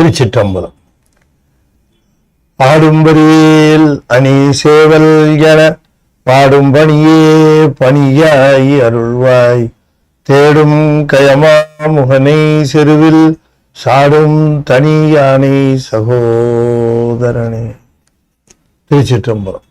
திருச்சிற்றம்பலம். ஆடும்பரியில் அணி சேவல் என பாடும் பணியே பணியாய் அருள்வாய் தேடும் கயமா முகனை செருவில் சாடும் தனி யானை சகோதரனே. திருச்சிற்றம்பலம்.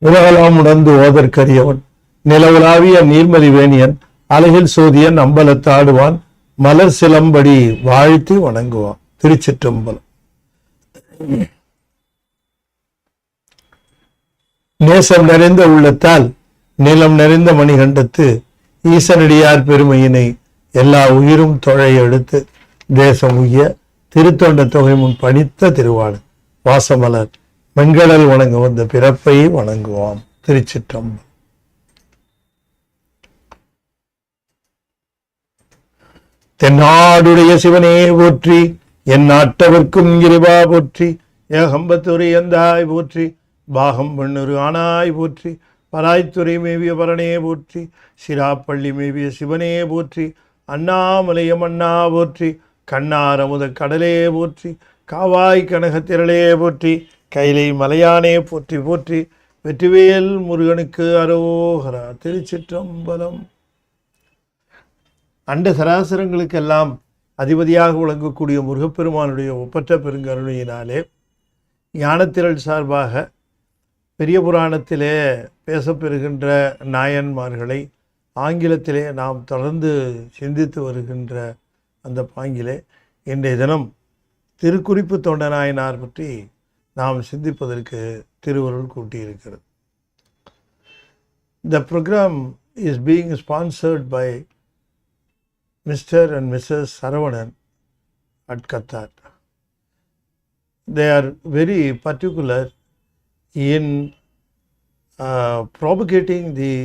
உலகலாம் உணர்ந்து ஓதற்கரியவன் நிலவுலாவிய நீர்மதி வேணியன் அழகில் சோதியன் அம்பலத்தாடுவான் மலர் சிலம்படி வாழ்த்தி வணங்குவான். திருச்சிற்றம்பலம். நேசம் நிறைந்த உள்ளத்தால் நிலம் நிறைந்த மணிகண்டத்து ஈசனடியார் பெருமையினை எல்லா உயிரும் தொழை எடுத்து தேசம் உய்ய திருத்தொண்ட தொகை முன் பணித்த திருவாளர் வாசமலர் மென்கடல் வணங்க வந்த பிறப்பை வணங்குவாம். திருச்சிற்றம்பலம். தென்னாடுடைய சிவனே போற்றி, என் நாட்டவர்க்கும் இறைவா போற்றி, ஏகம்பத்துறை எந்தாய் போற்றி, பாகம் பெண்ணுரு ஆனாய் போற்றி, பராய்த்துறை மேவிய பரணே போற்றி, சிராப்பள்ளி மேவிய சிவனே போற்றி, அண்ணாமலையம் அண்ணா போற்றி, கண்ணாரமுத கடலே போற்றி, காவாய் கனகத்திரளே போற்றி, கைலை மலையானே போற்றி போற்றி, வெற்றிவேல் முருகனுக்கு அரோகரா. திருச்சிற்றம்பலம். அண்ட சராசரங்களுக்கெல்லாம் அதிபதியாக விளங்கக்கூடிய முருகப்பெருமானுடைய ஒப்பற்ற பெருங்கருணையினாலே ஞானத்திரள் சார்பாக பெரிய புராணத்திலே பேசப்பெறுகின்ற நாயன்மார்களை ஆங்கிலத்திலே நாம் தொடர்ந்து சிந்தித்து வருகின்ற அந்த பாங்கிலே இன்றைய தினம் திருக்குறிப்பு தொண்ட நாயனார் பற்றி நாம் சிந்திப்பதற்கு திருவருள் கூட்டியிருக்கிறது. The program is being sponsored by Mr. and Mrs. Saravanan at Qatar. They are very particular in propagating the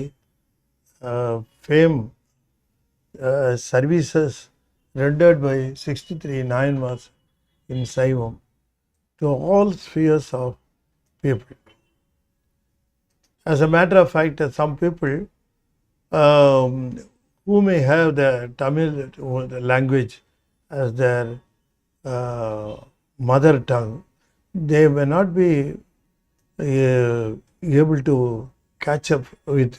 fame services rendered by 63 Nayanars in Saivam to all spheres of people. As a matter of fact, some people who may have the Tamil language as their mother tongue, they may not be able to catch up with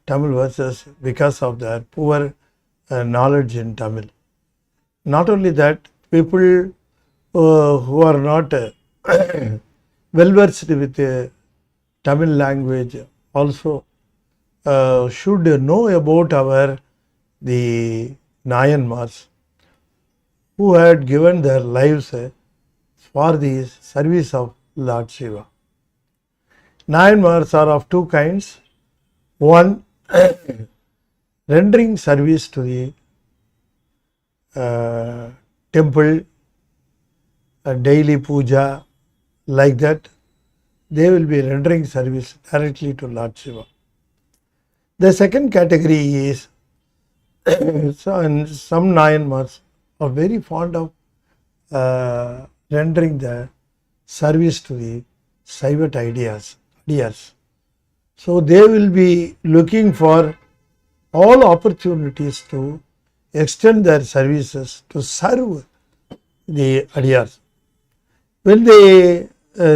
Tamil verses because of their poor knowledge in Tamil. Not only that, people who are not well versed with Tamil language also should know about the Nayanmars who had given their lives for the service of Lord Shiva. Nayanmars are of two kinds. One, rendering service to the temple, daily puja, like that, they will be rendering service directly to Lord Shiva. The second category is some Nayanmars are very fond of rendering the service to the Saivat ideas. So they will be looking for all opportunities to extend their services to serve the Adiyars. When they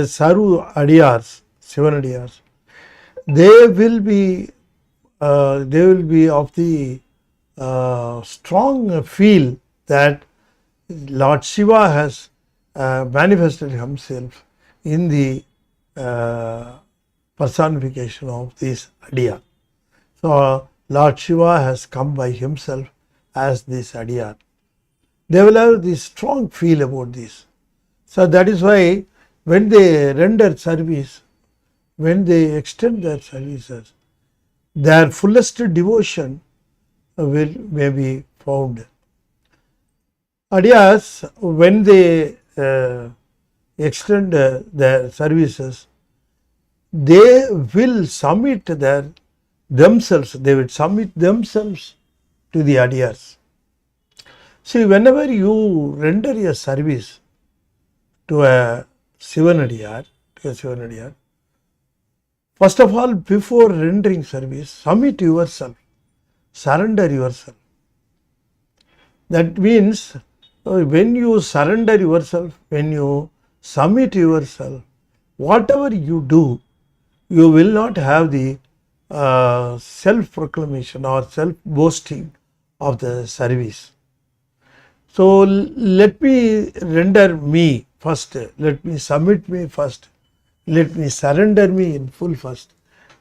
serve Adiyars, Sivan Adiyars, they will be of the strong feel that Lord Shiva has manifested himself in the personification of this Adiyar. So Lord Shiva has come by himself as this Adiyar. They will have this strong feel about this. So that is why when they render service, when they extend their services, their fullest devotion may be found. Adiyars, when they extend their services, they will submit themselves to the Adiyars. See, whenever you render a service to a Sivan Adiyar, first of all, before rendering service, submit yourself, surrender yourself. That means when you surrender yourself, when you submit yourself, whatever you do, you will not have the self-proclamation or self-boasting of the service. So let me render me first, let me submit me first, let me surrender me in full first,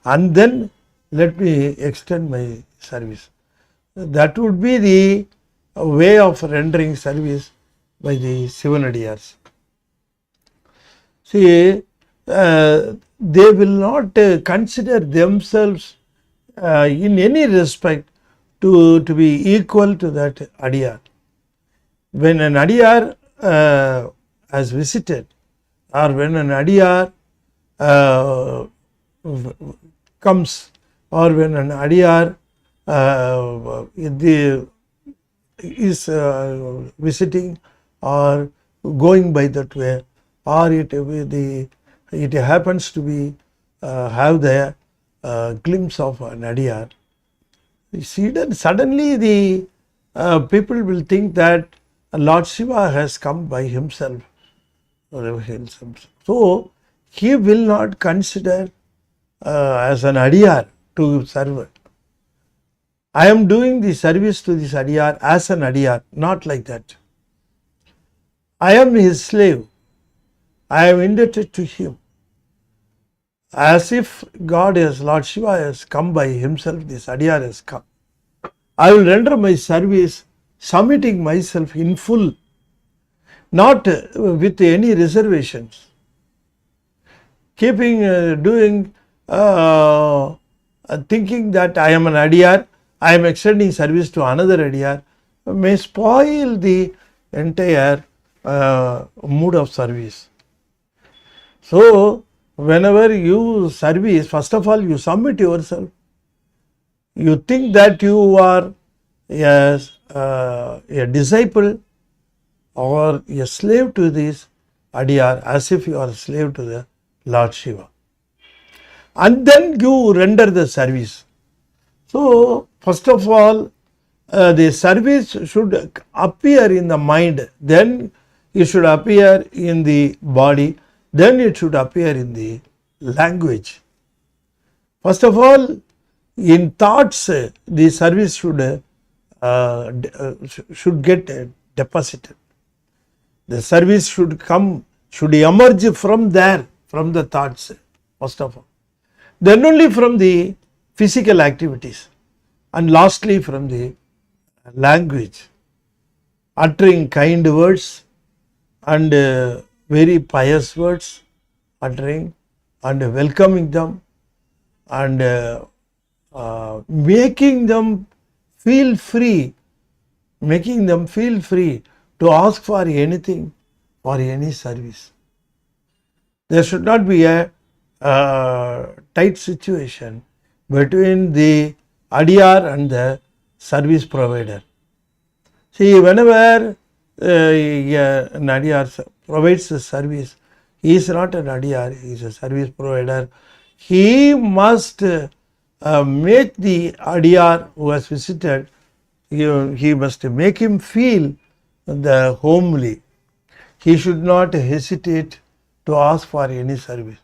and then let me extend my service. That would be the way of rendering service by the Sivanadiyars. See, they will not consider themselves in any respect to be equal to that Adiyar. When an Adiyar has visited, or when an Adiyar comes, or when an Adiyar is visiting or going by that way, or it happens to be have the glimpse of an Adiyar, suddenly the people will think that Lord Shiva has come by himself. So he will not consider as an Adiyar to serve. I am doing the service to this Adiyar as an Adiyar, not like that. I am his slave. I am indebted to him. As if God as Lord Shiva has come by himself, this Adiyar has come. I will render my service submitting myself in full, not with any reservations. Keeping doing thinking that I am an Adiyar, I am extending service to another Adiyar, may spoil the entire mood of service. So whenever you service, first of all you submit yourself. You think that you are a disciple or a slave to this Adiyar, as if you are a slave to the Lord Shiva. And then you render the service. So first of all, the service should appear in the mind, then it should appear in the body, then it should appear in the language. First of all, in thoughts, the service should get deposited. The service should emerge from there, from the thoughts, first of all. Then only from the physical activities, and lastly from the language, uttering kind words and very pious words, uttering and welcoming them, and making them feel free, to ask for anything, for any service. There should not be a tight situation between the Adiyar and the service provider. See, whenever an Adiyar provides a service, he is not an Adiyar, he is a service provider. He must make the Adiyar who has visited, he must make him feel the homely. He should not hesitate to ask for any service.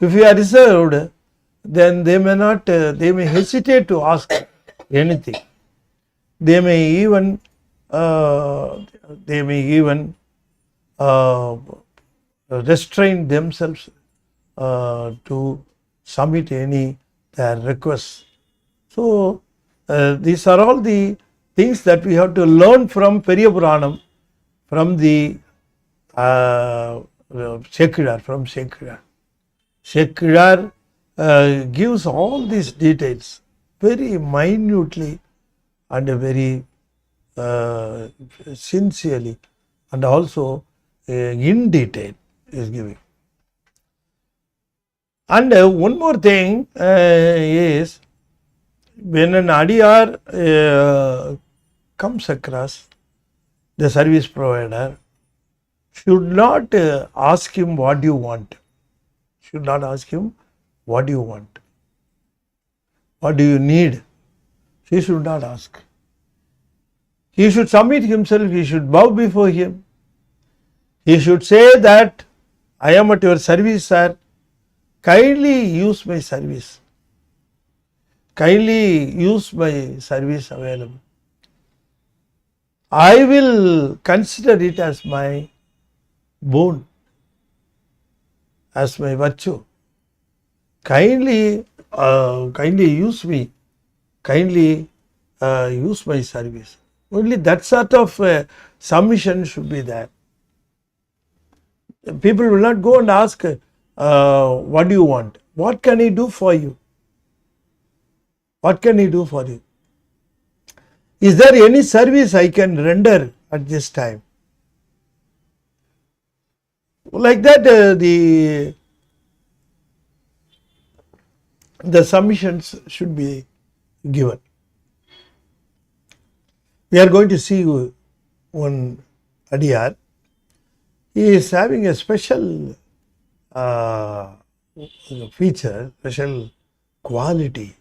If you are reserved, then they may hesitate to ask anything. They may even restrain themselves to submit any their requests. So these are all the things that we have to learn from Periya Puranam, from the Sekidar. Sekidar gives all these details very minutely and very sincerely, and also in detail is giving. And one more thing is, when an Adiyar comes across the service provider, should not ask him what do you want. Should not ask him what do you want. What do you need? He should not ask. He should submit himself, he should bow before him. He should say that I am at your service, sir. Kindly use my service. Kindly use my service available. I will consider it as my boon, as my virtue. Kindly use me. Kindly use my service. Only that sort of submission should be there. People will not go and ask, what do you want? What can I do for you? What can I do for you? Is there any service I can render at this time? Like that, the submissions should be given. We are going to see one Adiyar. He is having a special feature, special quality.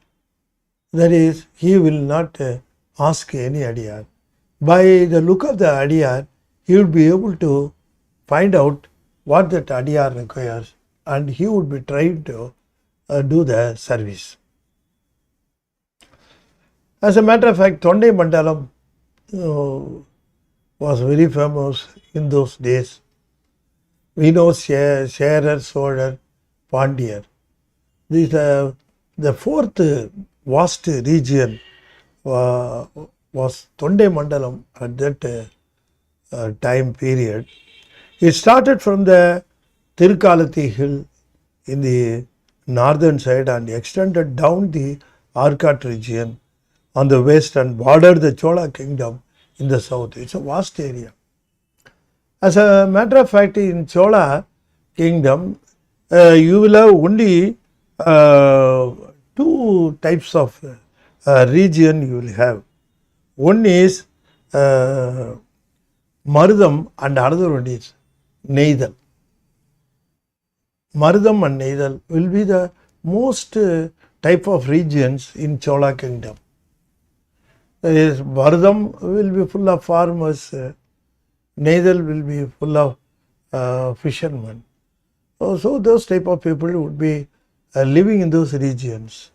That is, he will not ask any Adiyar. By the look of the Adiyar, he would be able to find out what that Adiyar requires, and he would be trying to do the service. As a matter of fact, Tondai Mandalam was very famous in those days. We know Sherar, Solar, Pandiyar. The fourth vast region was Tondai Mandalam at that time period. It started from the Thirukkurippu hill in the northern side and extended down the Arcot region on the west and bordered the Chola kingdom in the south. It's a vast area. As a matter of fact, in Chola kingdom, you will have only two types of region you will have. One is Marudam and another one is Neithal. Marudam and Neithal will be the most type of regions in Chola kingdom. That is, Marudam will be full of farmers, Neithal will be full of fishermen. So those type of people would be living in those regions.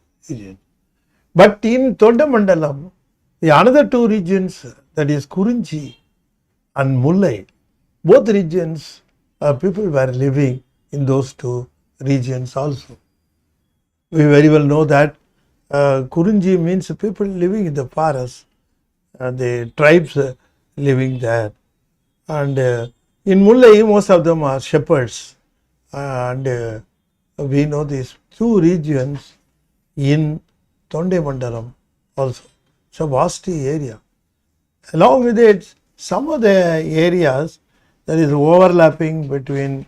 But in Tondai Mandalam, the another two regions, that is Kurinji and Mullai, both regions, people were living in those two regions also. We very well know that Kurinji means people living in the forest, the tribes living there. And in Mullai, most of them are shepherds. And we know these two regions in Tondai Mandalam also. It's a vast area. Along with it, some of the areas that is overlapping between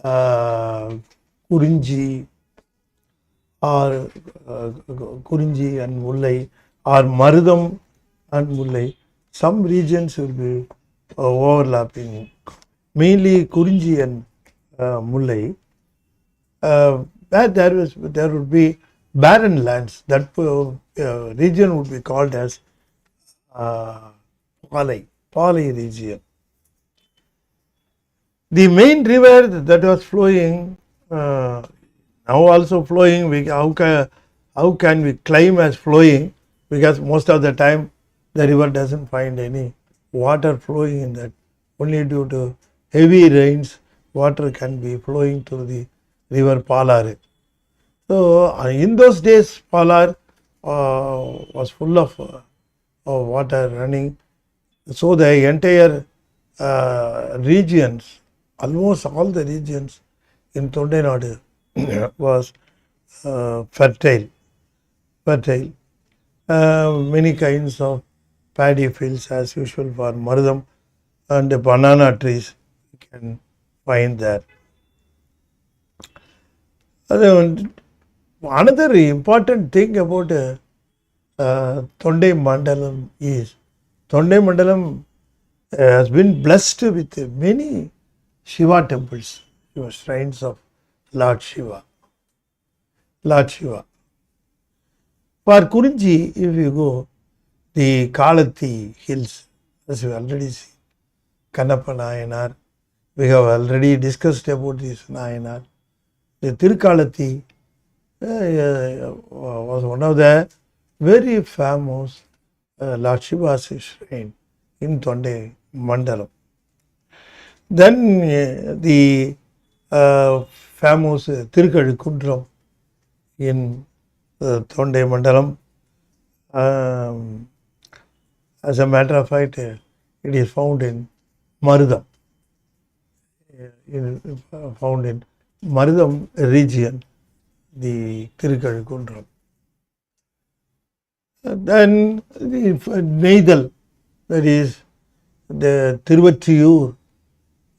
Kurinji or Kurinji and Mullai or Marudam and Mullai, some regions will be overlapping. Mainly Kurinji and Mullai, there would be barren lands. That region would be called as Palai region. The main river that was flowing, now also flowing, how can we claim as flowing? Because most of the time the river doesn't find any water flowing in that. Only due to heavy rains, water can be flowing through the river Palar. So in those days, Palar was full of water running. So the entire regions, almost all the regions in Tondai Nadu was fertile. Many kinds of paddy fields as usual for Marudam, and the banana trees you can find there. Another important thing about Tondai Mandalam is Tondai Mandalam has been blessed with many Shiva temples, shrines of Lord Shiva. For Kurinji, if you go, the Kalati hills, as we already see. Kannappa Nayanar, we have already discussed about this Nayanar. The Thirukkalati was one of the very famous Lord Shiva's shrine in Tondai Mandalam. Then the famous Thirukkurippu in Thondai Mandalam. As a matter of fact, it is found in Marudam. Found in Marudam region, the Thirukkurippu. Then the Neidal, that is the Tiruvatiyur,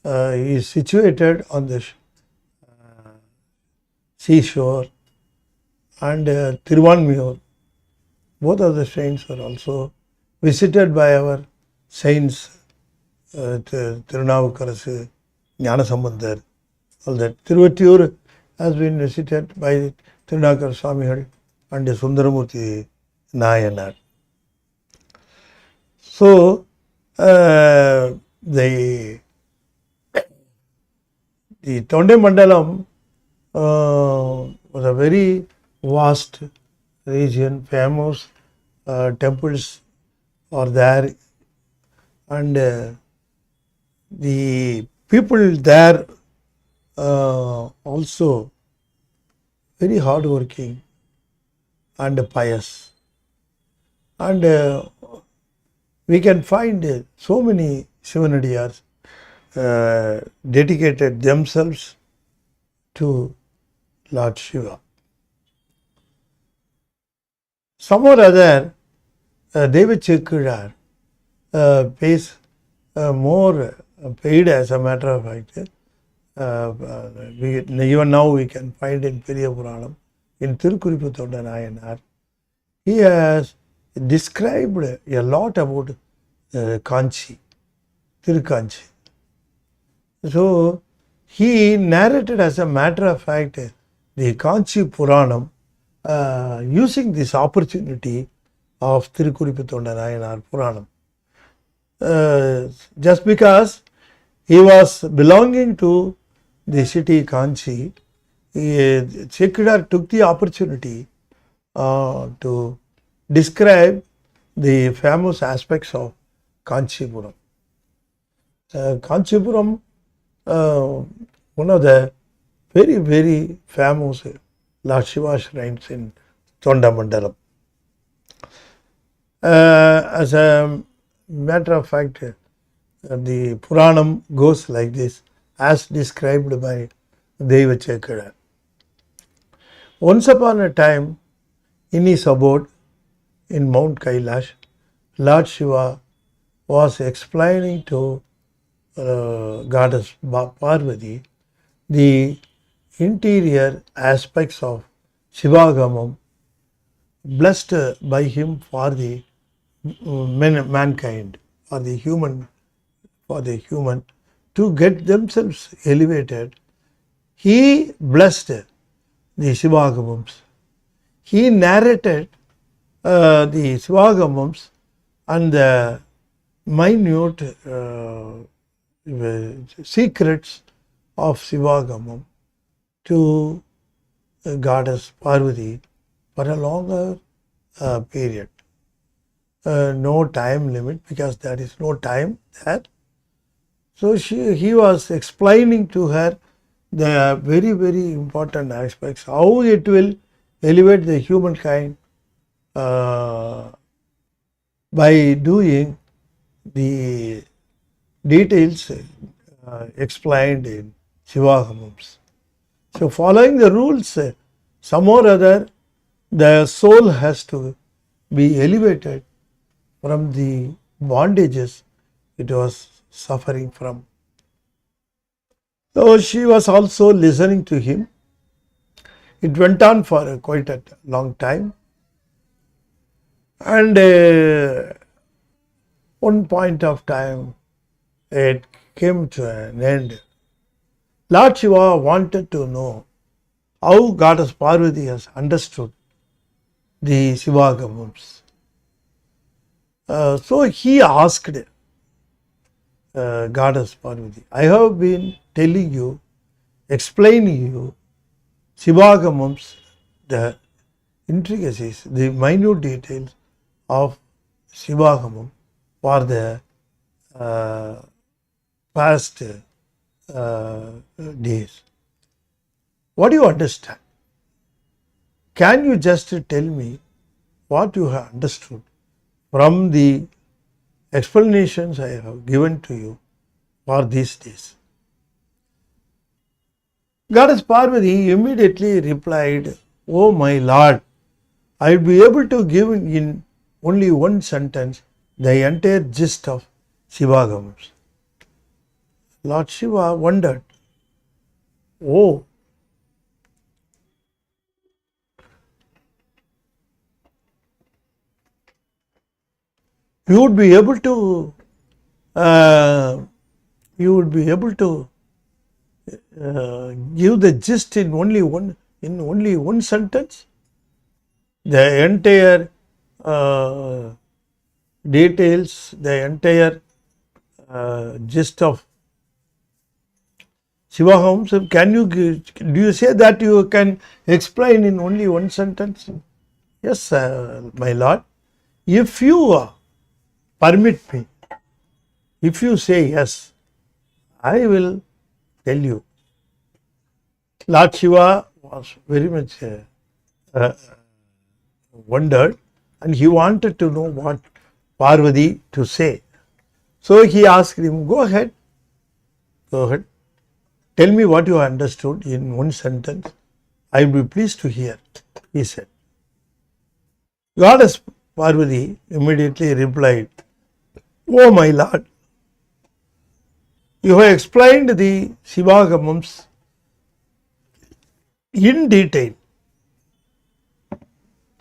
is situated on the seashore, and Tiruvanmiyur. Both of the shrines were also visited by our saints, Tirunavukarasu, Gnanasambandar, all that. Tiruvatiyur has been visited by Tirunavukar Swamigal and Sundaramurti Nayanar. So, the Tondai Mandalam was a very vast region, famous temples are there, and the people there also very hardworking and pious, and we can find so many Shivanadiyars dedicated themselves to Lord Shiva. Some or other, Deva Chekudar pays more paid, as a matter of fact. Even now we can find in Periya Puranam, in Thirukkurippu Nayanar, he has described a lot about Kanchi, Thirukkanchi. So, he narrated, as a matter of fact, the Kanchipuram using this opportunity of Thirukkurippu Nayanar Puranam. Just because he was belonging to the city Kanchi, Chekudar took the opportunity to describe the famous aspects of Kanchipuram. Kanchipuram, one of the very, very famous Lord Shiva shrines in Tondai Mandalam. As a matter of fact, the Puranam goes like this, as described by Deva Chekudar. Once upon a time, in his abode in Mount Kailash, Lord Shiva was explaining to goddess Parvati the interior aspects of Shivagamam blessed by him for the mankind, for the human to get themselves elevated. He blessed the Shivagamams. He narrated the Shivagamams and the minute secrets of Shivagamam to goddess Parvati for a longer period. No time limit, because there is no time there. So he was explaining to her the very, very important aspects, how it will elevate the humankind by doing the details explained in Shivagamams. So following the rules, some or other, the soul has to be elevated from the bondages it was suffering from. So she was also listening to him. It went on for quite a long time, and one point of time it came to an end. Lord Shiva wanted to know how goddess Parvati has understood the Shivagamams. So he asked goddess Parvati. I have been telling you, explaining you Sivagamams, the intricacies, the minute details of Sivagamam for the past days. What do you understand? Can you just tell me what you have understood from the explanations I have given to you for these days? Goddess Parvati immediately replied, "Oh my Lord, I will be able to give in only one sentence the entire gist of Sivagamams." Lord Shiva wondered, "Oh, you would be able to give the gist in only one sentence, the entire details, the entire gist of Sivagamams. Can you do you say that you can explain in only one sentence?" "Yes, my Lord. If you permit me, if you say yes, I will tell you." Lord Shiva was very much wondered, and he wanted to know what Parvati to say. So he asked him, "Go ahead, go ahead. Tell me what you understood in one sentence. I will be pleased to hear," he said. Goddess Parvati immediately replied, "Oh my Lord, you have explained the Sivagamams in detail.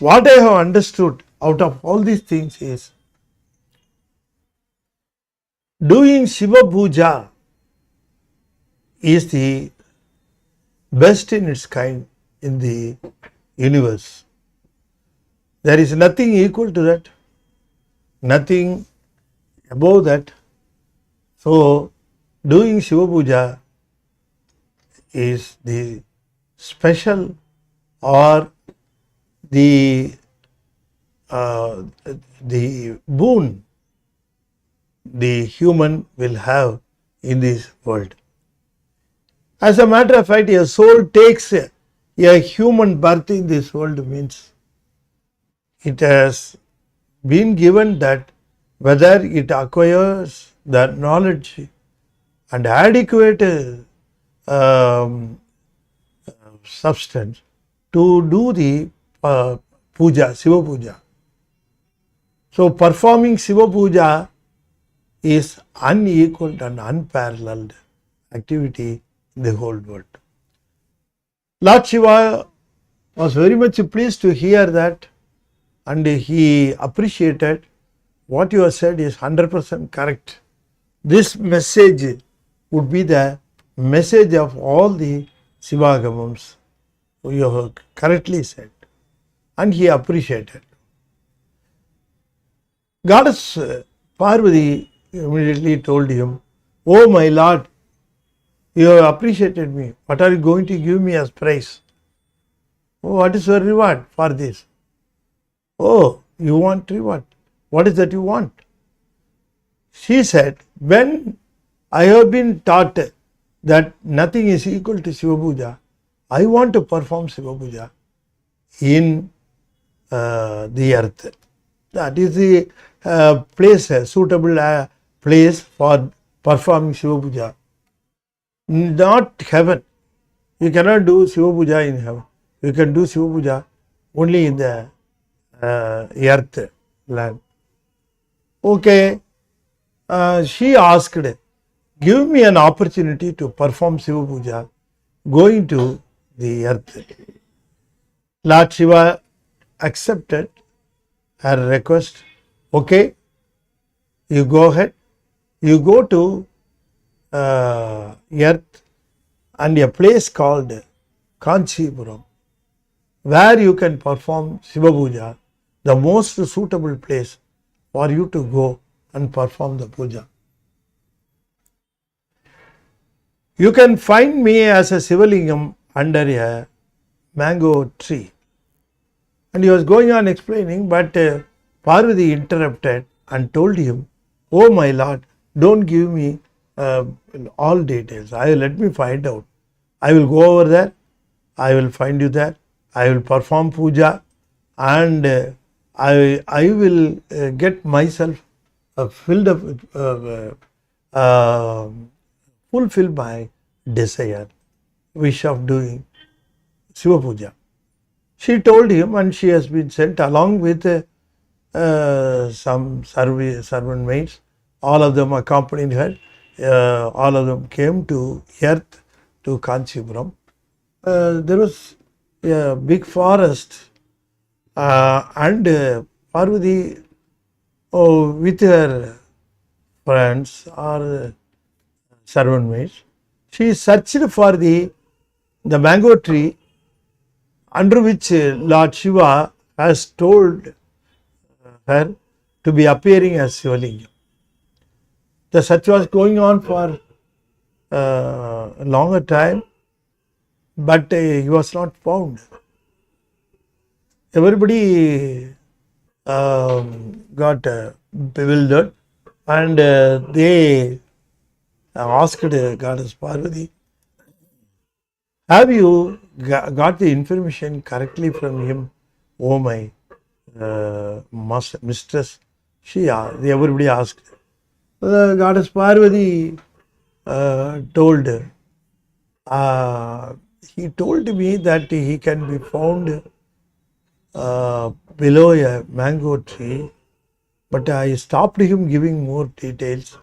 What I have understood out of all these things is doing Shiva Puja is the best in its kind in the universe. There is nothing equal to that, nothing above that. So, doing Shiva Puja is the special or the boon the human will have in this world. As a matter of fact, a soul takes a human birth in this world means it has been given that whether it acquires the knowledge and adequate substance to do the puja, Shiva Puja. So, performing Shiva Puja is unequaled and unparalleled activity in the whole world. Lord Shiva was very much pleased to hear that, and he appreciated what you have said is 100% correct. This message would be the message of all the Sivagamams. You have correctly said, and he appreciated. Goddess Parvati immediately told him, "Oh my Lord, you have appreciated me. What are you going to give me as prize? Oh, what is your reward for this? Oh, you want reward. What is that you want?" She said, "When I have been taught that nothing is equal to Shiva Puja, I want to perform Shiva Puja in the earth. That is the place, suitable place for performing Shiva Puja. Not heaven. You cannot do Shiva Puja in heaven. You can do Shiva Puja only in the earth land." Okay. She asked, "Give me an opportunity to perform Shiva Puja going to the earth." Lord Shiva accepted her request. Okay, you go ahead. You go to earth and a place called Kanchipuram, where you can perform Shiva Puja, the most suitable place for you to go and perform the puja. You can find me as a Sivalingam under a mango tree. And he was going on explaining, but Parvati interrupted and told him, "Oh my lord, don't give me all details. Let me find out. I will go over there. I will find you there. I will perform puja, and I will get myself filled up, fulfill my desire, wish of doing Shiva puja." She told him, and she has been sent along with some servant maids. All of them accompanied her. All of them came to earth, to Kanchipuram. There was a big forest, and Parvati, with her friends or servant maids, she searched for the mango tree under which Lord Shiva has told her to be appearing as Shivalingam. The search was going on for a longer time, but he was not found. Everybody got bewildered, and they asked Goddess Parvati, "Have you got the information correctly from him, oh my mistress?" Everybody asked. Goddess Parvati told, he told me that he can be found below a mango tree, but I stopped him giving more details.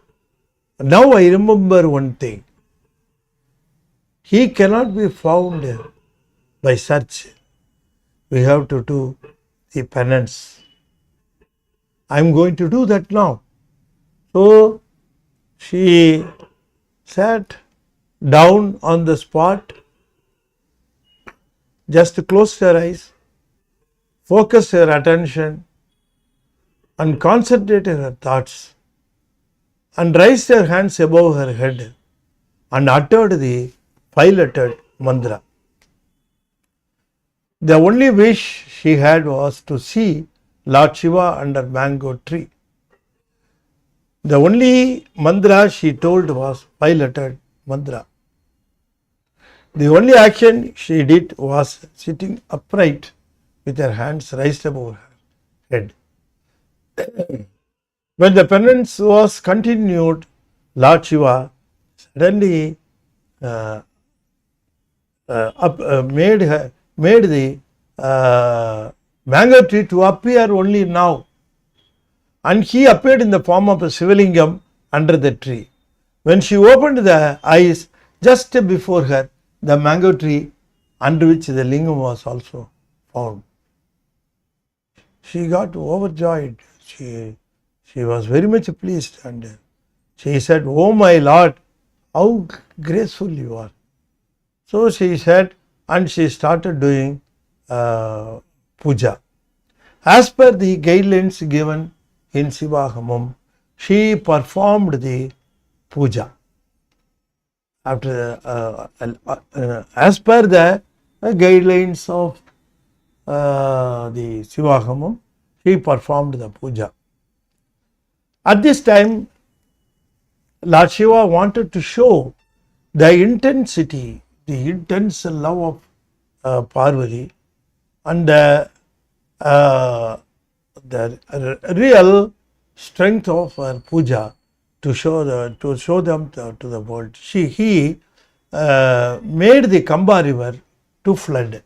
Now I remember one thing. He cannot be found by search. We have to do the penance. I am going to do that now. So she sat down on the spot, just closed her eyes, focused her attention, and concentrated her thoughts, and raised her hands above her head and uttered the 5-lettered mantra. The only wish she had was to see Lord Shiva under mango tree. The only mantra she told was 5-lettered mantra. The only action she did was sitting upright with her hands raised above her head. When the penance was continued, Lord Shiva suddenly made the mango tree to appear only now, and he appeared in the form of a Shivalingam under the tree. When she opened the eyes, just before her, the mango tree under which the lingam was also found. She got overjoyed. She was very much pleased, and she said, "Oh my Lord, how graceful you are." So she said, and she started doing puja. As per the guidelines given in Sivakumam, she performed the puja. After as per the guidelines of the Sivakumam, she performed the puja. At this time, Lord Shiva wanted to show the intensity, the intense love of Parvati, and the real strength of her puja to show them to the world. He made the Kamba river to flood.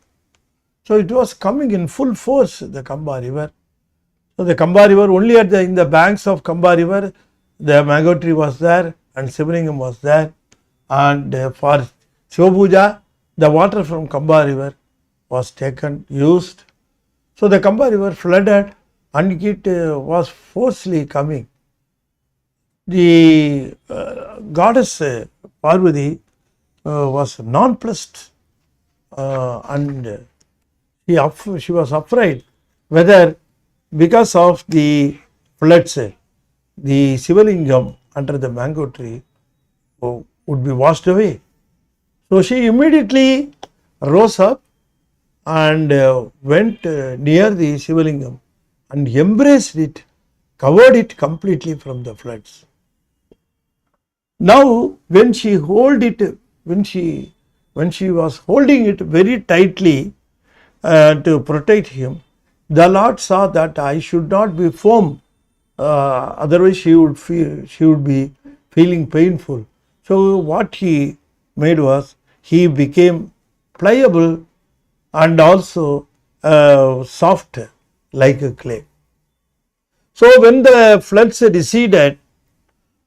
So it was coming in full force, the Kamba river. So the Kamba river, only in the banks of Kamba river, the mango tree was there and Shivalingam was there, and for Shiva puja, the water from Kamba river was taken, used. So the Kamba river flooded, and it was forcefully coming. The goddess Parvati was nonplussed, and she was afraid whether because of the floods, the Shivalingam under the mango tree would be washed away. So she immediately rose up and went near the Sivalingam and embraced it, covered it completely from the floods. Now when she was holding it very tightly to protect him, the Lord saw that I should not be firm, otherwise she would be feeling painful. So what he made was, he became pliable and also soft like a clay. So when the floods receded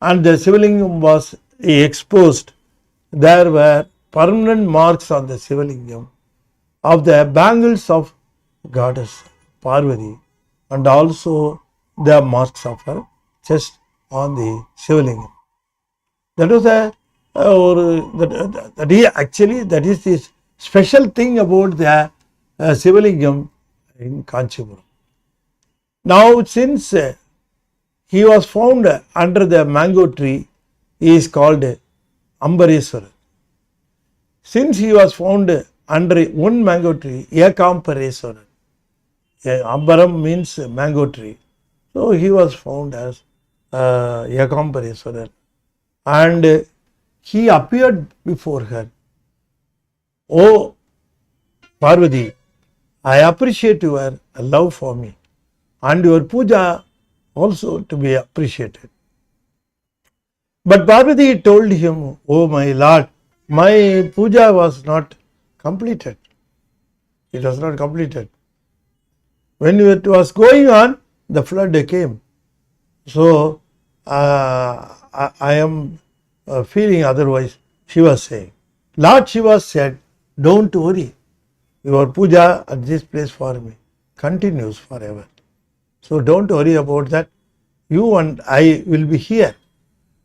and the Sivalingam was exposed, there were permanent marks on the Sivalingam of the bangles of goddess Parvati and also the marks of her chest on the Sivalingam. That was that is the special thing about the Sivalingam in Kanchipuram. Now since he was found under the mango tree, he is called Ambareswara. Since he was found under one mango tree, Ekambareswara. Ambaram means mango tree. So he was found as Ekambareswara. And he appeared before her. Oh Parvati, I appreciate your love for me and your puja also to be appreciated. But Parvati told him, oh my Lord, my puja was not completed. It was not completed. When it was going on, the flood came. So I am feeling otherwise, she was saying. Lord Shiva said, don't worry, your puja at this place for me continues forever. So don't worry about that. You and I will be here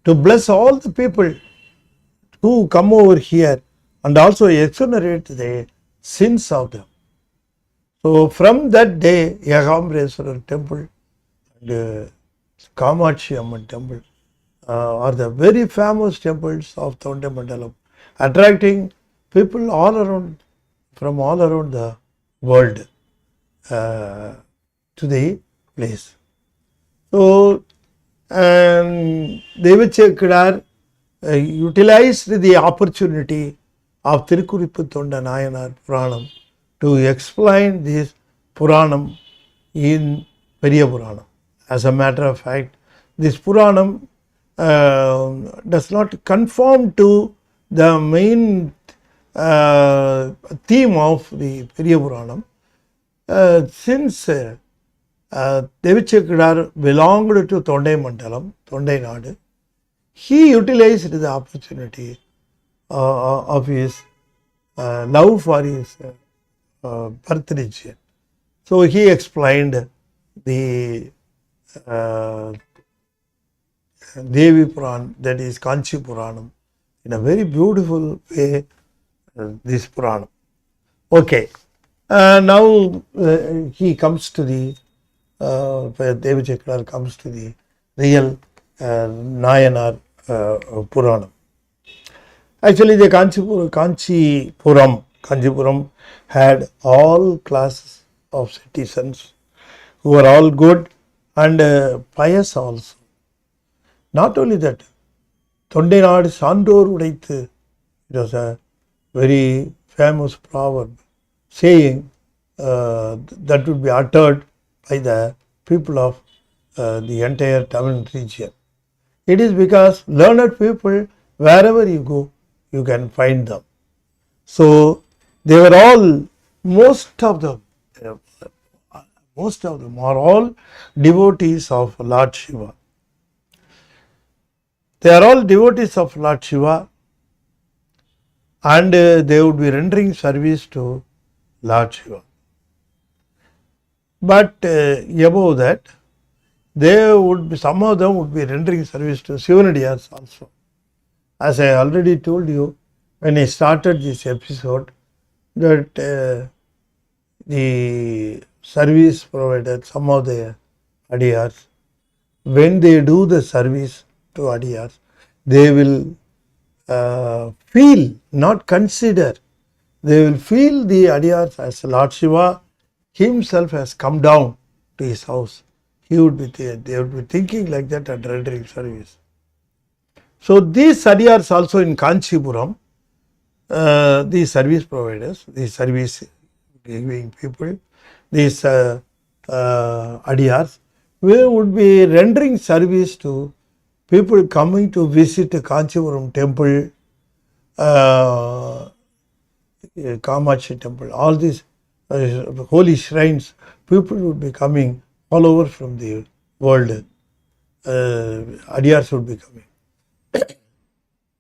to bless all the people who come over here and also exonerate the sins of them. So from that day, Ekambareswara temple and Kamachi Amman temple are the very famous temples of Tondai Mandalam, attracting people all around, from all around the world to the place. So Devachekadar utilized the opportunity of Thirukkurippu Nayanar Puranam to explain this Puranam in Periya Puranam. As a matter of fact, this Puranam does not conform to the main theme of the Periya Puranam. Since Devachekadar belonged to Tondai Mandalam, Tondai Nadu, he utilized the opportunity of his love for his birth region. So he explained the Devi Puran, that is Kanchipuram, in a very beautiful way, this Puranam. Okay, now he comes to the, Devachekadar comes to the real Nayanar Puranam. Actually, the Kanchipuram had all classes of citizens who were all good and pious also. Not only that, Thondai Nadu Sandor Udaithu, it was a very famous proverb saying that would be uttered by the people of the entire Tamil region. It is because learned people, wherever you go, you can find them. So they were all, most of them are all devotees of Lord Shiva. They are all devotees of Lord Shiva and they would be rendering service to Lord Shiva. But above that, they would be, some of them would be rendering service to Sivanadiyars also. As I already told you when I started this episode, that the service provided, some of the Adiyars, when they do the service to Adiyars, they will feel, not consider. They will feel the Adiyars as Lord Shiva himself has come down to his house. He would be there. They would be thinking like that and rendering service. So these Adiyars also in Kanchipuram, these service providers, these service giving people, these Adiyars, we would be rendering service to people coming to visit the Kanchipuram temple, Kamachi temple, all these holy shrines. People would be coming all over from the world. Adiyars would be coming.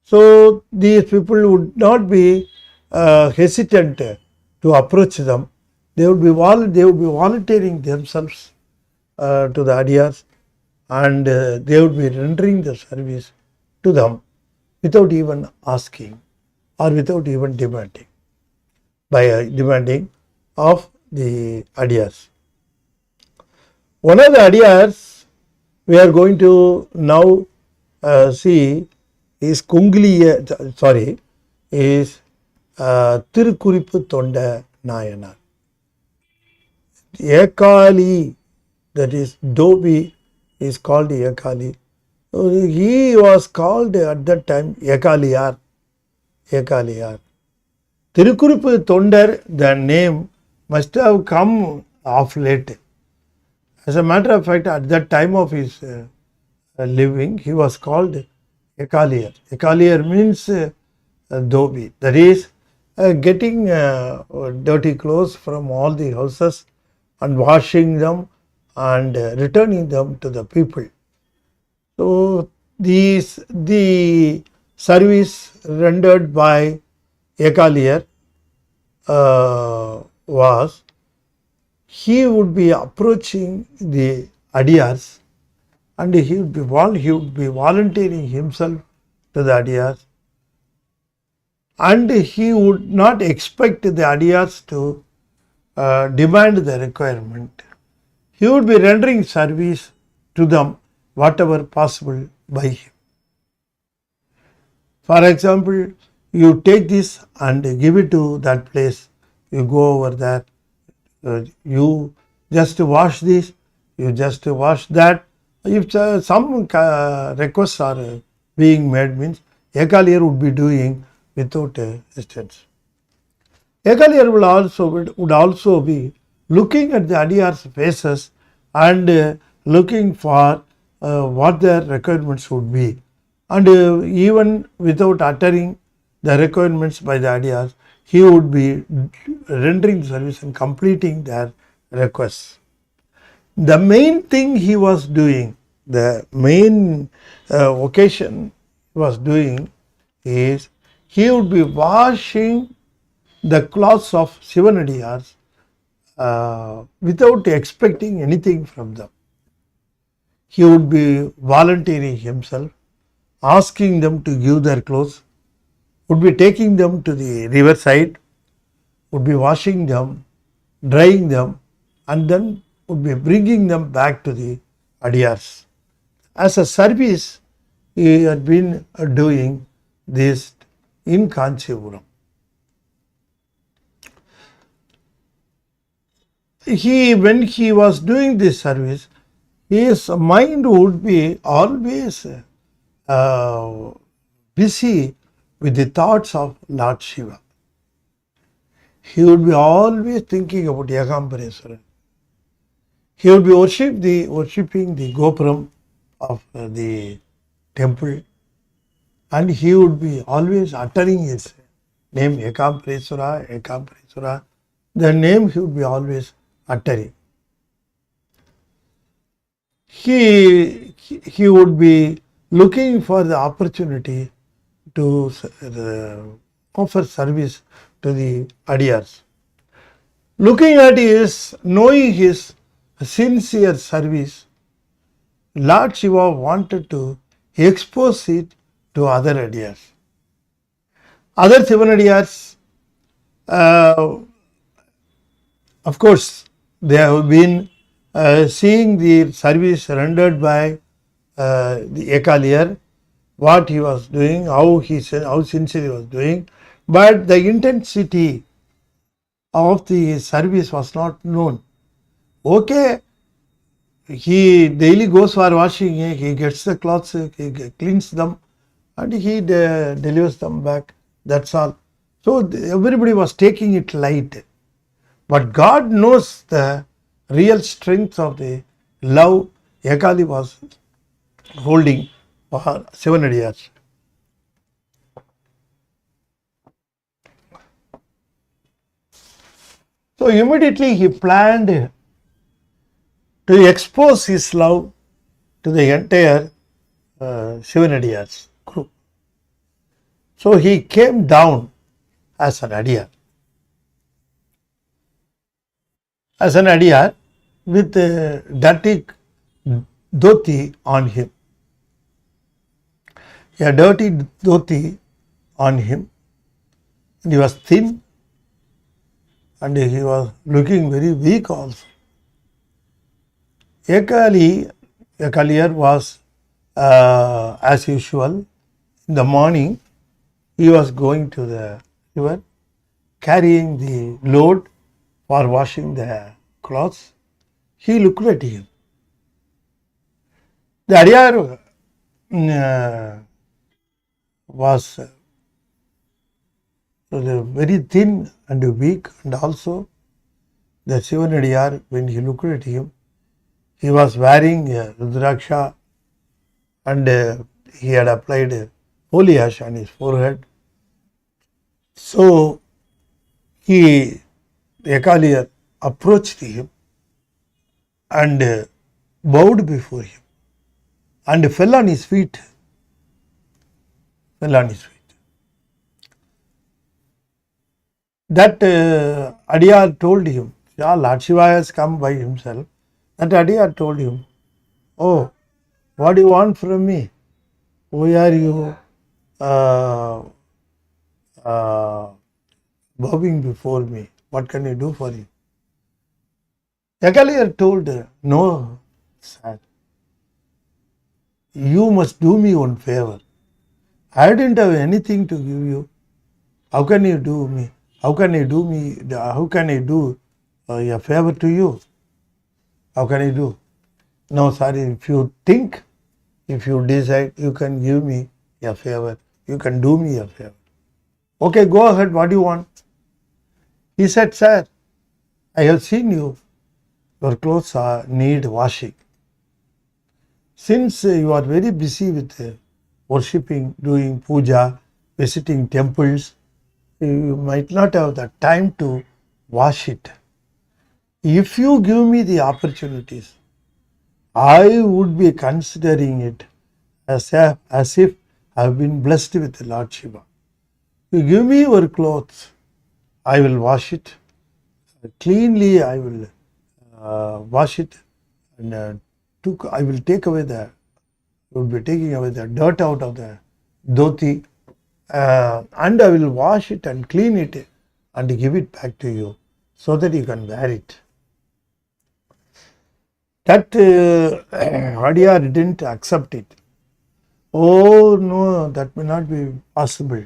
So these people would not be hesitant to approach them. They would be volunteering themselves to the Adiyars, and they would be rendering the service to them without even asking or without even demanding, by demanding of the Adiyars. One of the Adiyars we are going to now see is Thirukkurippu Thondai Nayanar. Ekalier, that is Dobi, is called Ekalier. He was called at that time Ekalier. Thirukkurippu Thondar, the name must have come of late. As a matter of fact, at that time of his living, he was called Ekalier. Ekalier means Dobi. That is getting dirty clothes from all the houses and washing them and returning them to the people. So the service rendered by Ekalier was, he would be approaching the Adiyars and he would be volunteering himself to the Adiyars, and he would not expect the Adiyars to demand the requirement. He would be rendering service to them whatever possible by him. For example, you take this and give it to that place, you go over there, you just wash this, you just wash that. If some requests are being made, means Ekalier would be doing without assistance. Ekalier would also be looking at the Adiyars' faces and looking for what their requirements would be, and even without uttering the requirements by the Adiyars, he would be rendering service and completing their requests. The main thing he was doing, the main occasion he was doing is, he would be washing the clothes of Sivanadiyars without expecting anything from them. He would be volunteering himself, asking them to give their clothes, would be taking them to the riverside, would be washing them, drying them, and then would be bringing them back to the Adiyars. As a service, he had been doing this in Kanchipuram. When he was doing this service, his mind would be always busy with the thoughts of Lord Shiva. He would be always thinking about Yagambareswaran. He would be worshipping the Gopuram of the temple, and he would be always uttering his name, Ekambareswara. The name he would be always uttering. He would be looking for the opportunity to offer service to the Adiyars. Knowing his sincere service, Lord Shiva wanted to expose it to other Adiyars. Other Sivanadiyars, of course, they have been seeing the service rendered by the Ekalier what he was doing, how sincere he was doing, but the intensity of the service was not known. Okay, he daily goes for washing, he gets the clothes, he cleans them, and he delivers them back. That's all. So everybody was taking it light. But God knows the real strength of the love Ekali was holding for 700 years. So immediately he planned to expose his love to the entire 700 years group. So he came down as an Ayya. As an Ayya with a dirty dhoti on him. A dirty dhoti on him. And he was thin and he was looking very weak also. Ekalier was as usual in the morning he was going to the river carrying the load for washing the clothes. He looked at him. The Ayya was very thin and weak, and also the 700 Ayya, when he looked at him, he was wearing a rudraksha and he had applied holy ash on his forehead. So Ekalier approached him and bowed before him and fell on his feet. That Ayya told him, Lord Shiva has come by himself. That Ayya told him, oh, what do you want from me? Why are you bowing before me? What can I do for you? Ekalier told, no, sir. You must do me one favor. I didn't have anything to give you. How can you do me? How can I do a favor to you? How can I do? No, sorry, if you think, if you decide, you can give me a favor. You can do me a favor. Okay, go ahead, what do you want? He said, sir, I have seen you. Your clothes need washing. Since you are very busy with worshipping, doing puja, visiting temples, you might not have the time to wash it. If you give me the opportunities, I would be considering it as if I have been blessed with the Lord Shiva. You give me your clothes, I will wash it. Cleanly I will wash it, and I will be taking away the dirt out of the dhoti, and I will wash it and clean it and give it back to you so that you can wear it. That Ayya didn't accept it. Oh no, that may not be possible.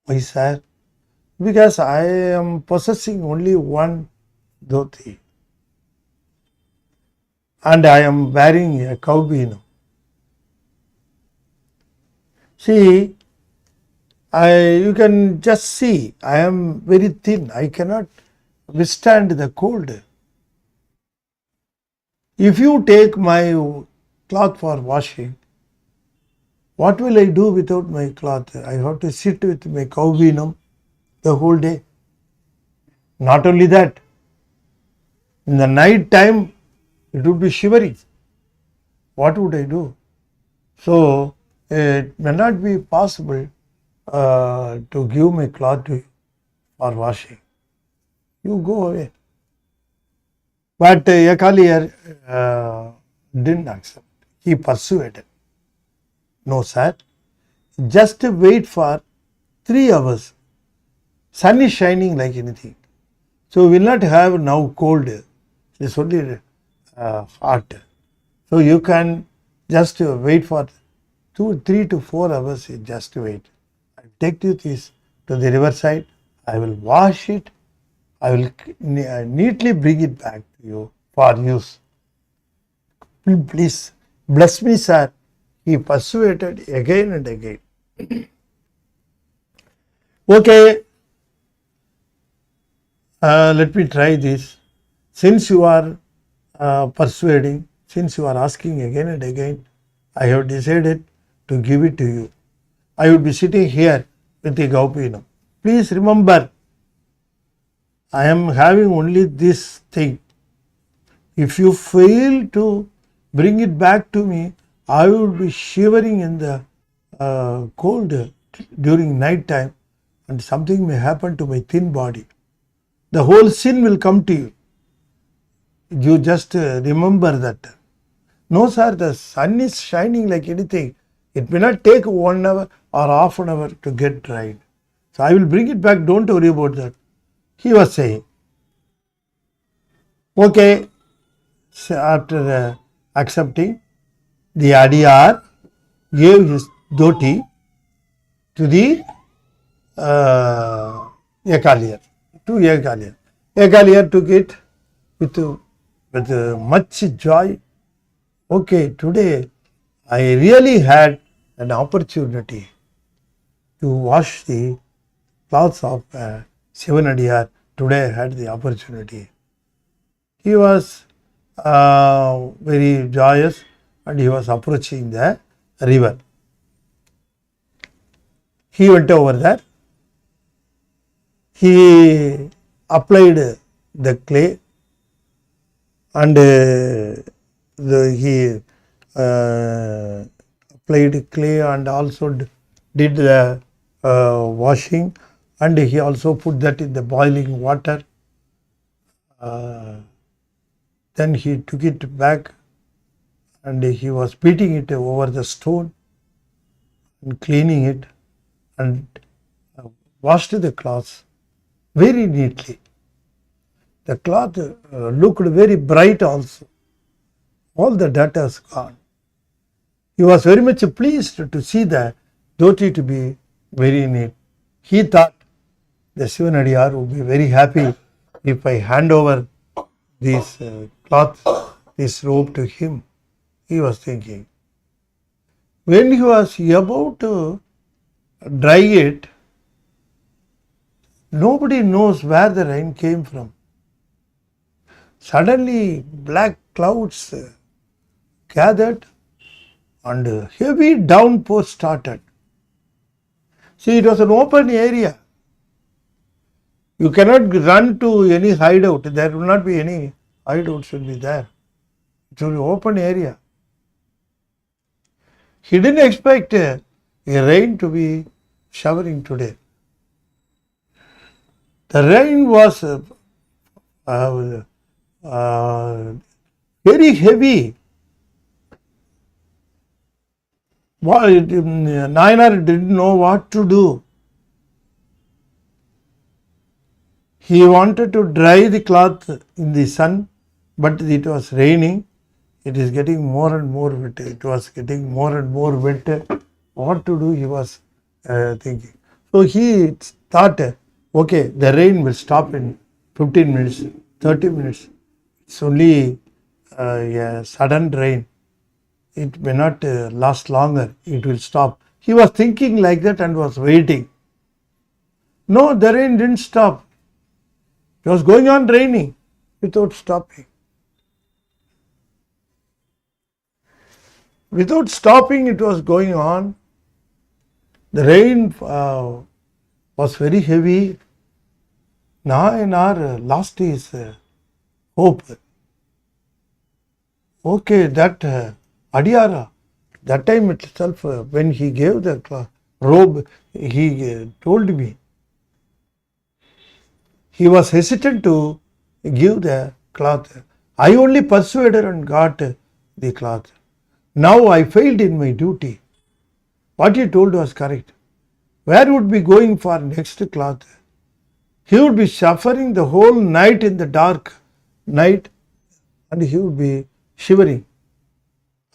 Why, sir? Because I am possessing only one dhoti and I am wearing a cow bean. See, you can just see, I am very thin. I cannot withstand the cold. If you take my cloth for washing, what will I do without my cloth? I have to sit with my cow bean the whole day. Not only that, in the night time, it would be shivering. What would I do? So, it may not be possible to give my cloth to you for washing. You go away. But Ekalier didn't accept. He persuaded. No, sir. Just wait for 3 hours. Sun is shining like anything. So we will not have now cold. It's only hot. So you can just wait for 3 to 4 hours, you just wait. I will take you this to the riverside. I will wash it. I will neatly bring it back to you for use. Please bless me, sir. He persuaded again and again. Okay, let me try this. Since you are persuading, since you are asking again and again, I have decided to give it to you. I would be sitting here with the Gaupinam. Please remember, I am having only this thing. If you fail to bring it back to me, I would be shivering in the cold during night time, and something may happen to my thin body. The whole sin will come to you. You just remember that. No, sir, the sun is shining like anything. It may not take 1 hour or half an hour to get dried. So I will bring it back. Don't worry about that. He was saying. Okay. So after accepting, the Adiyar gave his dhoti to the Ekalier. To Ekalier. Ekalier took it with much joy. Okay, today I really had an opportunity to wash the clothes of Sivanadiyar. Today I had the opportunity. He was very joyous and he was approaching the river. He went over there. He applied the clay and he applied clay and also did the washing, and he also put that in the boiling water. Then he took it back and he was beating it over the stone and cleaning it and washed the cloths very neatly. The cloth looked very bright also. All the dirt was gone. He was very much pleased to see the dhoti to be very neat. He thought the Sivanadiyar would be very happy if I hand over this cloth, this robe to him. He was thinking. When he was about to dry it, nobody knows where the rain came from. Suddenly black clouds gathered and heavy downpour started. See, it was an open area. You cannot run to any hideout. There will not be any hideouts will be there. It will be open area. He didn't expect a rain to be showering today. The rain was very heavy. Nayanar didn't know what to do. He wanted to dry the cloth in the sun, but it was raining. It is getting more and more wet. It was getting more and more wet. What to do? He was thinking. So he thought, okay, the rain will stop in 15 minutes, 30 minutes. It's only a sudden rain. It may not last longer. It will stop. He was thinking like that and was waiting. No, the rain didn't stop. It was going on raining without stopping. Without stopping, it was going on. The rain was very heavy. Nayanar lost his hope. Okay, that Adiyara, that time itself, when he gave the robe, he told me. He was hesitant to give the cloth. I only persuaded and got the cloth. Now I failed in my duty. What he told was correct. Where would be going for next cloth? He would be suffering the whole night in the dark night and he would be shivering.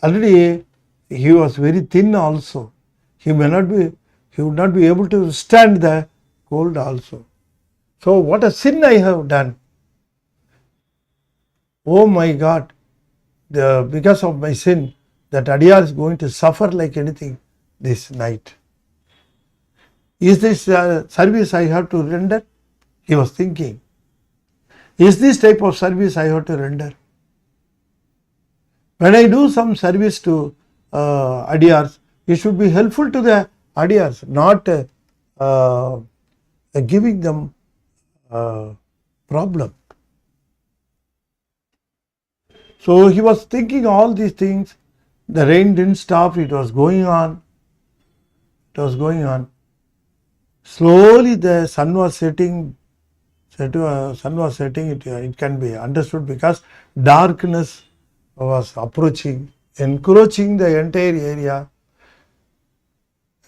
Already he was very thin also. He would not be able to stand the cold also. So what a sin I have done. Oh my God, because of my sin, that Adiyar is going to suffer like anything this night. Is this service I have to render? He was thinking. Is this type of service I have to render? When I do some service to Adiyars, it should be helpful to the Adiyars, not giving them problem. So he was thinking all these things. The rain didn't stop. It was going on. It was going on. Slowly the sun was setting. Sun was setting. It can be understood because darkness was approaching, encroaching the entire area.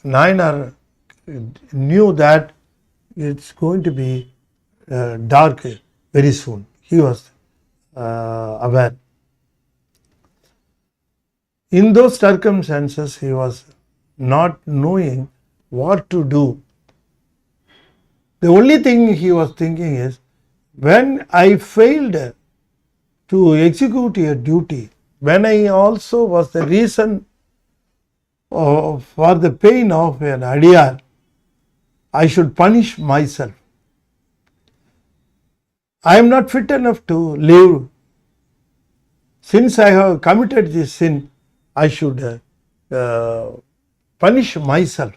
Nayanar knew that it's going to be dark very soon. He was aware. In those circumstances, he was not knowing what to do. The only thing he was thinking is, when I failed to execute a duty, when I also was the reason for the pain of an Adiyar, I should punish myself. I am not fit enough to live. Since I have committed this sin, I should punish myself.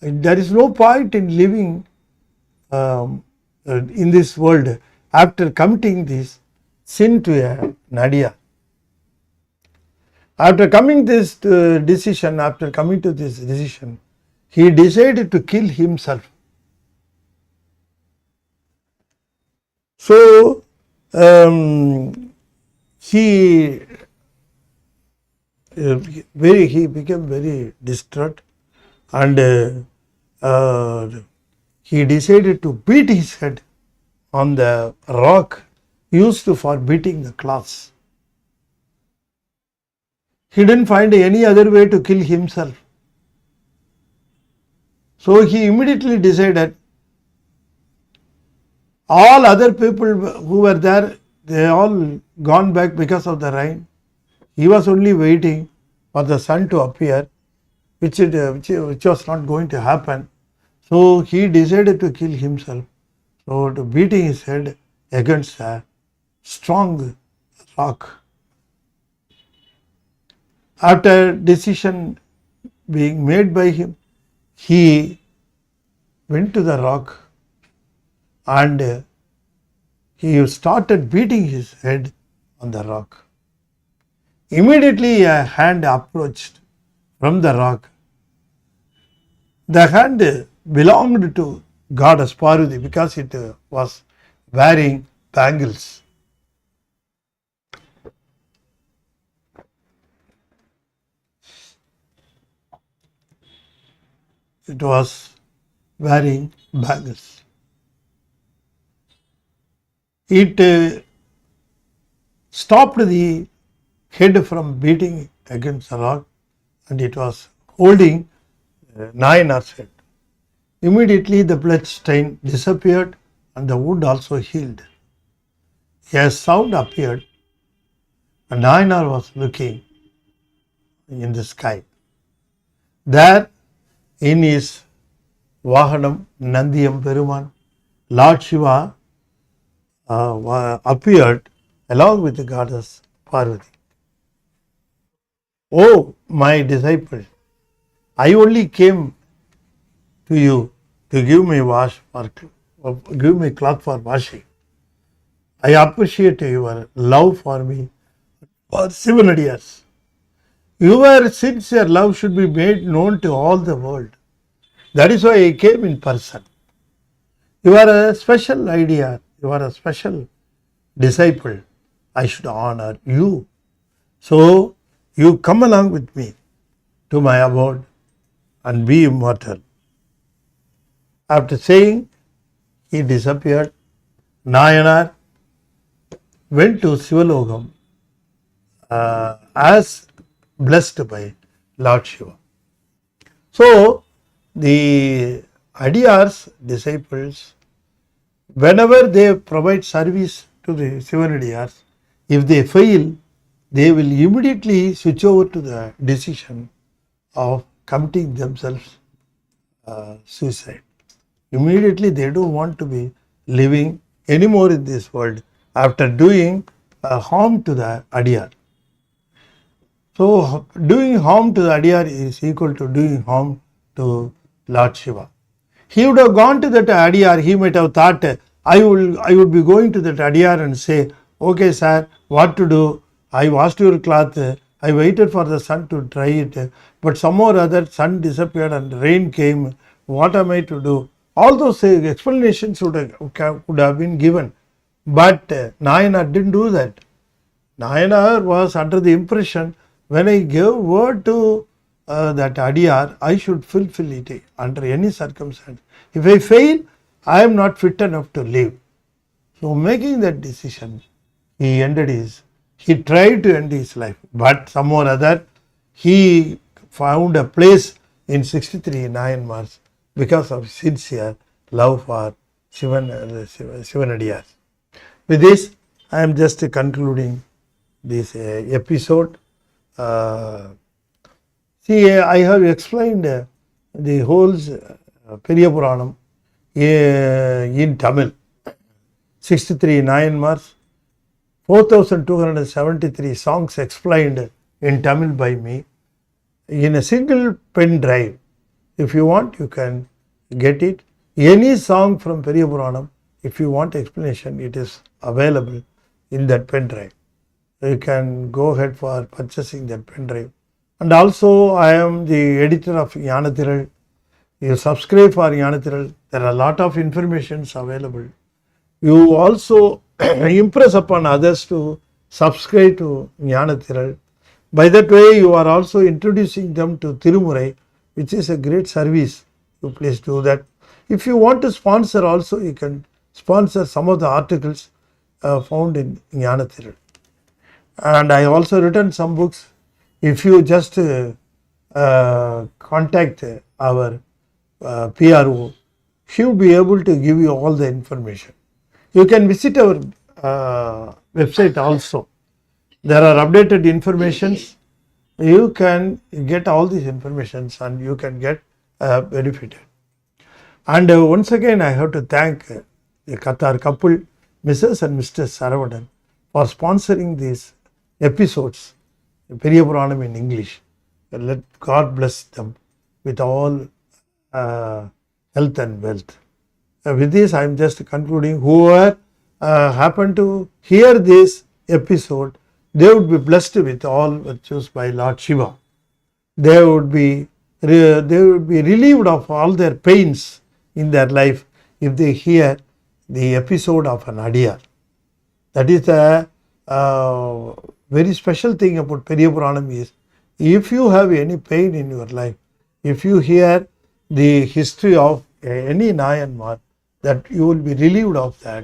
There is no point in living in this world after committing this sin to a Nadia. After coming to this decision, he decided to kill himself. So he became very distraught, and he decided to beat his head on the rock used for beating the cloths. He didn't find any other way to kill himself. So he immediately decided, all other people who were there, they all gone back because of the rain. He was only waiting for the sun to appear, which was not going to happen. So he decided to kill himself. So to beating his head against a strong rock. After decision being made by him, he went to the rock and he started beating his head on the rock. Immediately a hand approached from the rock. The hand belonged to goddess Parvati because it was wearing bangles. It was wearing bangles. It stopped the head from beating against the rock, and it was holding Nayanar's head. Immediately the blood stain disappeared and the wound also healed. A sound appeared and Nayanar was looking in the sky. There in his Vahanam Nandiyam Peruman, Lord Shiva appeared along with the goddess Parvati. Oh, my disciple, I only came to you to give me cloth for washing. I appreciate your love for me for 7 years. Your sincere love should be made known to all the world. That is why I came in person. You are a special idea. You are a special disciple. I should honor you. So you come along with me to my abode and be immortal. After saying, he disappeared. Nayanar went to Sivalokam as blessed by Lord Shiva. So, the Adiyar's disciples, whenever they provide service to the Sivanadiyars, if they fail, they will immediately switch over to the decision of committing themselves suicide. Immediately they don't want to be living anymore in this world after doing harm to the Adiyar. So doing harm to the Adiyar is equal to doing harm to Lord Shiva. He would have gone to that Adiyar, he might have thought, I would be going to that Adiyar and say, okay sir, what to do? I washed your cloth, I waited for the sun to dry it, but somehow or other sun disappeared and rain came. What am I to do? All those explanations would have been given. But Nayanar didn't do that. Nayanar was under the impression, when I gave word to that Adiyar, I should fulfill it under any circumstance. If I fail, I am not fit enough to live. So making that decision, he tried to end his life, but somehow or other, he found a place in 63 Nayanmars because of sincere love for Sivanadiyars. With this, I am just concluding this episode. I have explained the whole Periya Puranam in Tamil. 63 Nayanmars, 4,273 songs explained in Tamil by me in a single pen drive. If you want, you can get it. Any song from Periya Puranam, if you want explanation, it is available in that pen drive. You can go ahead for purchasing that pen drive. And also, I am the editor of Yanathiral. You subscribe for Yanathiral. There are a lot of informations available. You also impress upon others to subscribe to Yanathiral. By that way, you are also introducing them to Tirumurai, which is a great service. You please do that. If you want to sponsor also, you can sponsor some of the articles found in Yanathiral. And I also written some books. If you just contact our PRO, she will be able to give you all the information. You can visit our website also. There are updated informations. You can get all these informations and you can get benefited. And once again, I have to thank the Qatar couple, Mrs. and Mr. Saravanan, for sponsoring these episodes, Periya Puranam in English. Let God bless them with all health and wealth. With this, I am just concluding. Whoever happen to hear this episode, they would be blessed with all virtues by Lord Shiva. They would be relieved of all their pains in their life if they hear the episode of an Adiyar. That is a very special thing about Periya Puranam is, if you have any pain in your life, if you hear the history of any Nayanmar, that you will be relieved of that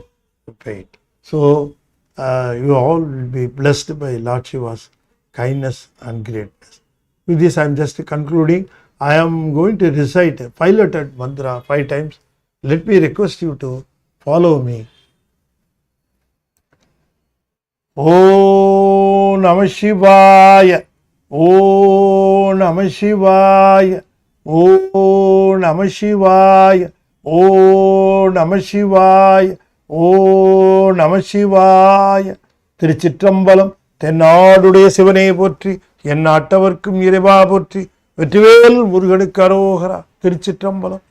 pain. So, you all will be blessed by Lord Shiva's kindness and greatness. With this, I am just concluding. I am going to recite a 5-lettered mantra 5 times. Let me request you to follow me. Om Namah Shivaya. Om Namah Shivaya. Om Namah Shivaya. Om Namah Shivaya. Om Namah Shivaya. Thirukkurippu தென்னாடுடைய சிவனே போற்றி, என் நாட்டவர்க்கும் இறைவா போற்றி, வெற்றிவேல் முருகனுக்கு அரோகரா. திருச்சிற்றம்பலம்.